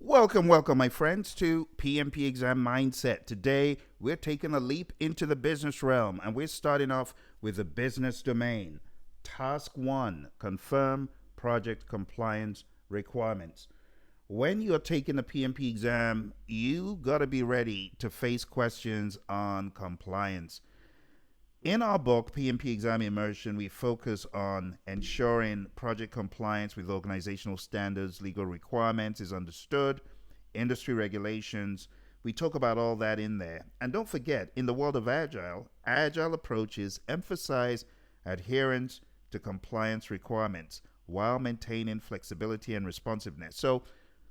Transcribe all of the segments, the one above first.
Welcome, my friends, to PMP Exam Mindset. Today, we're taking a leap into the business realm, and we're starting off with the business domain. Task 1, confirm project compliance requirements. When you're taking the PMP exam, you got to be ready to face questions on compliance. In our book, PMP Exam Immersion, we focus on ensuring project compliance with organizational standards, legal requirements is understood, industry regulations. We talk about all that in there. And don't forget, in the world of Agile approaches emphasize adherence to compliance requirements while maintaining flexibility and responsiveness. So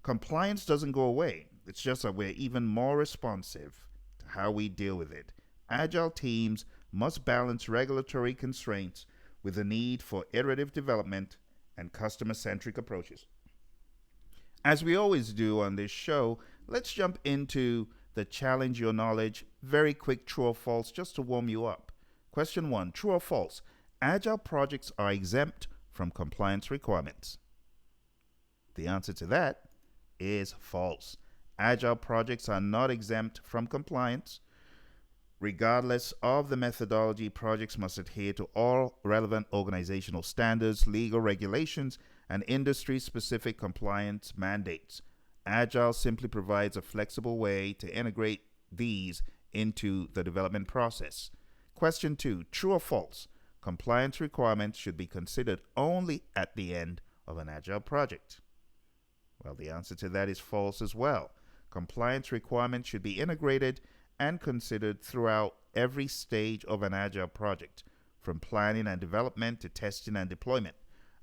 compliance doesn't go away. It's just that we're even more responsive to how we deal with it. Agile teams must balance regulatory constraints with the need for iterative development and customer-centric approaches. As we always do on this show, let's jump into the challenge your knowledge. Very quick true or false just to warm you up. Question 1, true or false? Agile projects are exempt from compliance requirements. The answer to that is false. Agile projects are not exempt from compliance. Regardless of the methodology, projects must adhere to all relevant organizational standards, legal regulations, and industry-specific compliance mandates. Agile simply provides a flexible way to integrate these into the development process. Question 2, true or false? Compliance requirements should be considered only at the end of an Agile project. Well, the answer to that is false as well. Compliance requirements should be integrated and considered throughout every stage of an Agile project, from planning and development to testing and deployment.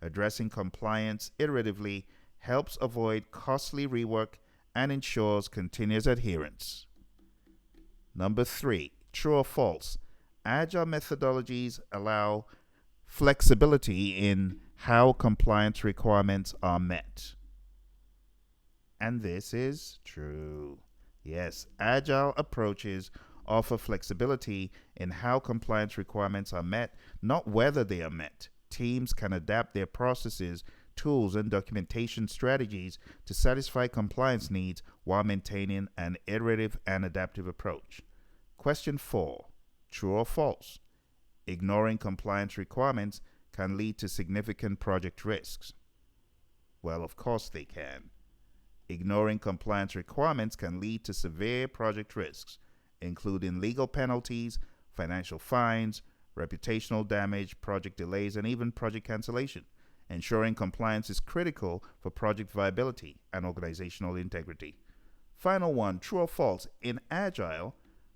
Addressing compliance iteratively helps avoid costly rework and ensures continuous adherence. Number 3, true or false? Agile methodologies allow flexibility in how compliance requirements are met. And this is true. Yes, Agile approaches offer flexibility in how compliance requirements are met, not whether they are met. Teams can adapt their processes, tools, and documentation strategies to satisfy compliance needs while maintaining an iterative and adaptive approach. Question 4, true or false? Ignoring compliance requirements can lead to significant project risks. Well, of course they can. Ignoring compliance requirements can lead to severe project risks, including legal penalties, financial fines, reputational damage, project delays, and even project cancellation. Ensuring compliance is critical for project viability and organizational integrity. Final one, true or false? In Agile,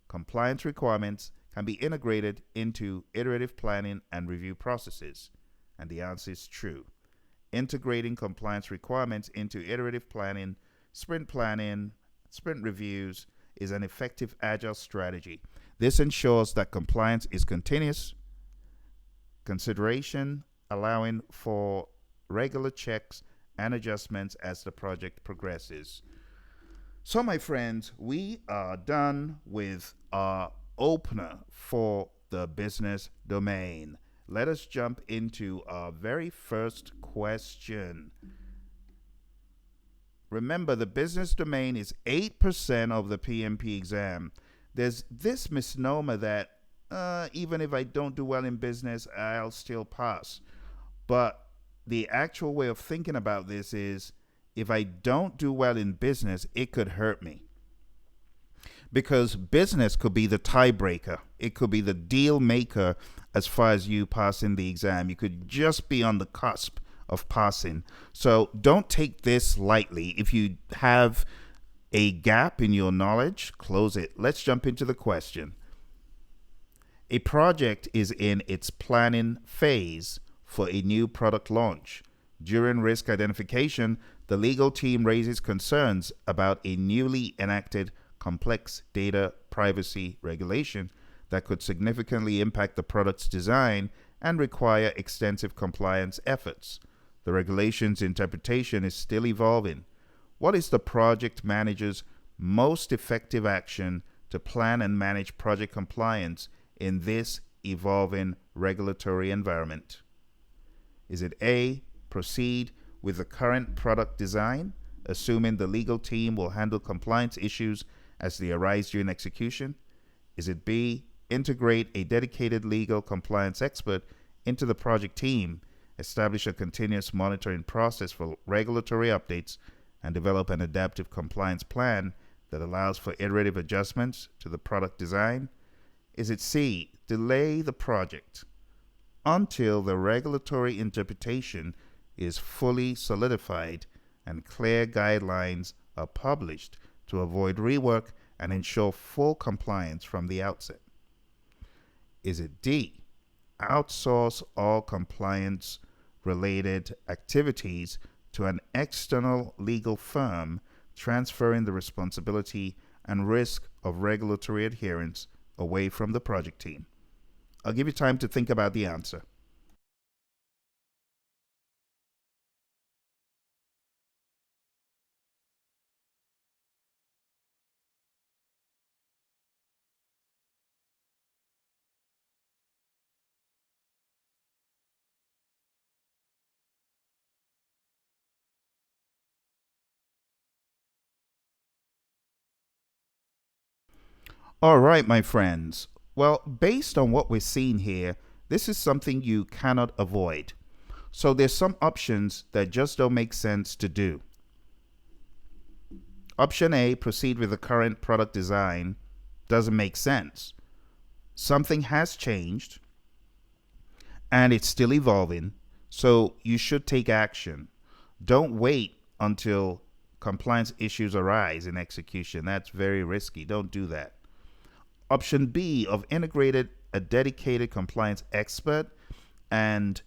compliance requirements can be integrated into iterative planning and review processes. And the answer is true. Integrating compliance requirements into iterative planning, sprint reviews is an effective Agile strategy. This ensures that compliance is continuous consideration, allowing for regular checks and adjustments as the project progresses. So, my friends, we are done with our opener for the business domain. Let us jump into our very first question. Remember, the business domain is 8% of the PMP exam. There's this misnomer that even if I don't do well in business, I'll still pass. But the actual way of thinking about this is, if I don't do well in business, it could hurt me. Because business could be the tiebreaker. It could be the deal maker as far as you passing the exam. You could just be on the cusp of passing. So don't take this lightly. If you have a gap in your knowledge, close it. Let's jump into the question. A project is in its planning phase for a new product launch. During risk identification, the legal team raises concerns about a newly enacted complex data privacy regulation that could significantly impact the product's design and require extensive compliance efforts. The regulation's interpretation is still evolving. What is the project manager's most effective action to plan and manage project compliance in this evolving regulatory environment? Is it A, proceed with the current product design, assuming the legal team will handle compliance issues as they arise during execution? Is it B, integrate a dedicated legal compliance expert into the project team, establish a continuous monitoring process for regulatory updates, and develop an adaptive compliance plan that allows for iterative adjustments to the product design? Is it C, delay the project until the regulatory interpretation is fully solidified and clear guidelines are published to avoid rework and ensure full compliance from the outset? Is it D, outsource all compliance related activities to an external legal firm, transferring the responsibility and risk of regulatory adherence away from the project team? I'll give you time to think about the answer. All right, my friends. Well, based on what we're seeing here, this is something you cannot avoid. So there's some options that just don't make sense to do. Option A, proceed with the current product design, doesn't make sense. Something has changed and it's still evolving, so you should take action. Don't wait until compliance issues arise in execution. That's very risky. Don't do that. Option B, of integrated a dedicated compliance expert and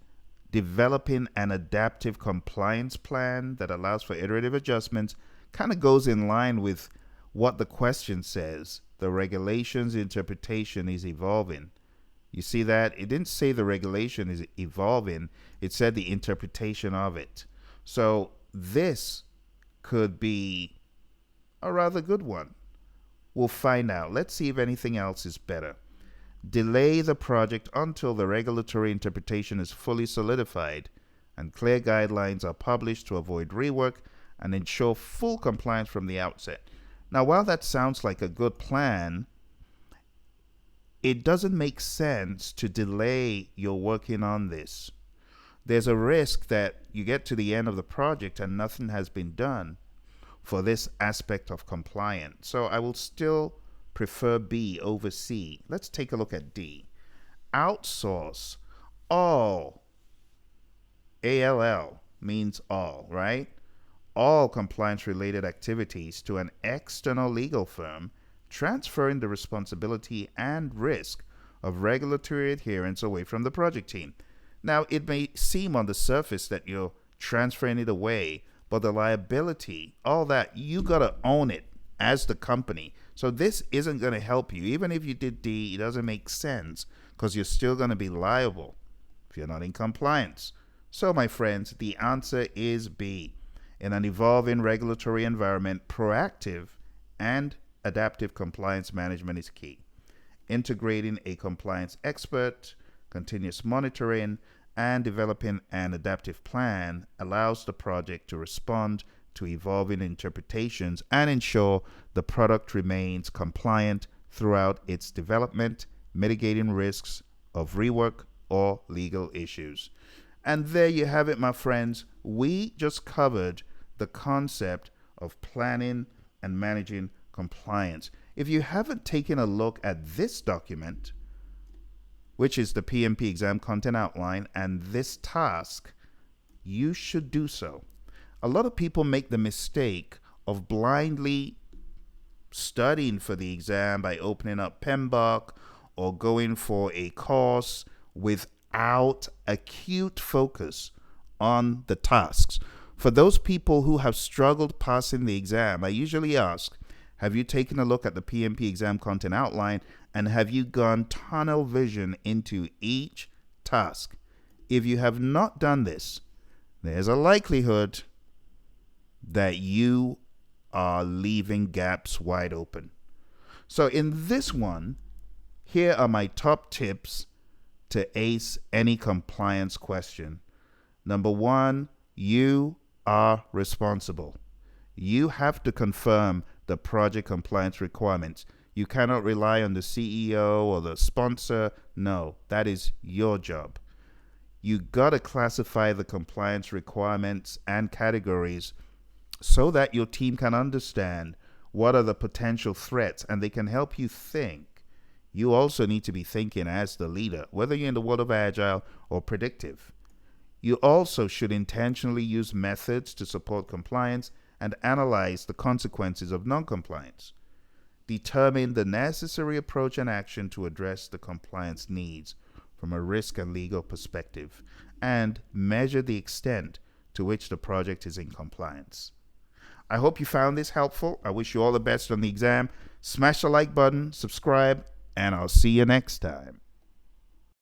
developing an adaptive compliance plan that allows for iterative adjustments, kind of goes in line with what the question says. The regulations interpretation is evolving. You see that? It didn't say the regulation is evolving. It said the interpretation of it. So this could be a rather good one. We'll find out. Let's see if anything else is better. Delay the project until the regulatory interpretation is fully solidified and clear guidelines are published to avoid rework and ensure full compliance from the outset. Now, while that sounds like a good plan, it doesn't make sense to delay your working on this. There's a risk that you get to the end of the project and nothing has been done for this aspect of compliance. So I will still prefer B over C. Let's take a look at D. Outsource all. ALL means all, right? All compliance related activities to an external legal firm, transferring the responsibility and risk of regulatory adherence away from the project team. Now, it may seem on the surface that you're transferring it away, but the liability, all that, you got to own it as the company. So this isn't going to help you. Even if you did D, it doesn't make sense because you're still going to be liable if you're not in compliance. So, my friends, the answer is B. In an evolving regulatory environment, proactive and adaptive compliance management is key. Integrating a compliance expert, continuous monitoring, and developing an adaptive plan allows the project to respond to evolving interpretations and ensure the product remains compliant throughout its development, mitigating risks of rework or legal issues. And there you have it, my friends. We just covered the concept of planning and managing compliance. If you haven't taken a look at this document, which is the PMP exam content outline, and this task, you should do so. A lot of people make the mistake of blindly studying for the exam by opening up PMBOK or going for a course without acute focus on the tasks. For those people who have struggled passing the exam, I usually ask, have you taken a look at the PMP exam content outline and have you gone tunnel vision into each task? If you have not done this, there's a likelihood that you are leaving gaps wide open. So in this one, here are my top tips to ace any compliance question. Number one, you are responsible. You have to confirm the project compliance requirements. You cannot rely on the CEO or the sponsor. No, that is your job. You gotta classify the compliance requirements and categories so that your team can understand what are the potential threats and they can help you think. You also need to be thinking as the leader, whether you're in the world of Agile or predictive. You also should intentionally use methods to support compliance and analyze the consequences of non-compliance. Determine the necessary approach and action to address the compliance needs from a risk and legal perspective, and measure the extent to which the project is in compliance. I hope you found this helpful. I wish you all the best on the exam. Smash the like button, subscribe, and I'll see you next time.